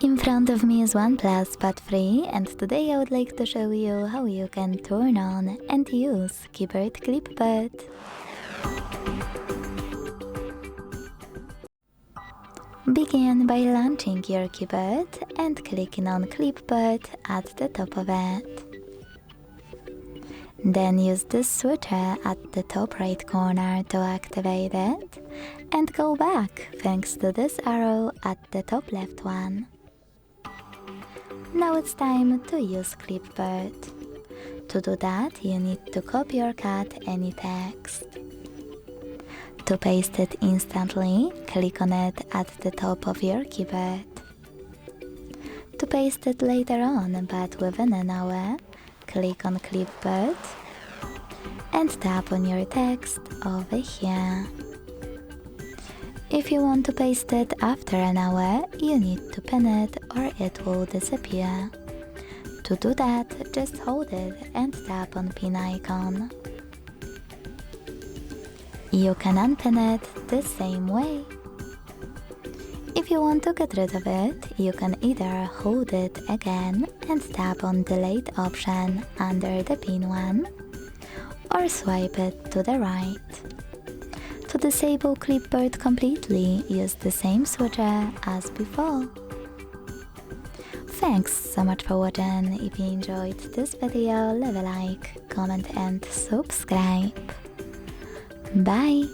In front of me is OnePlus Pad 3, and today I would like to show you how you can turn on and use keyboard Clipboard. Begin by launching your keyboard and clicking on Clipboard at the top of it. Then use this switcher at the top right corner to activate it, and go back thanks to this arrow at the top left one. Now it's time to use Clipboard. To do that, you need to copy or cut any text. To paste it instantly, click on it at the top of your keyboard. To paste it later on, but within an hour, click on Clipboard and tap on your text over here. If you want to paste it after an hour, you need to pin it or it will disappear. To do that, just hold it and tap on pin icon. You can unpin it the same way. If you want to get rid of it, you can either hold it again and tap on delete option under the pin one, or swipe it to the right. To disable Clipboard completely, use the same switcher as before. Thanks so much for watching. If you enjoyed this video, leave a like, comment and subscribe. Bye!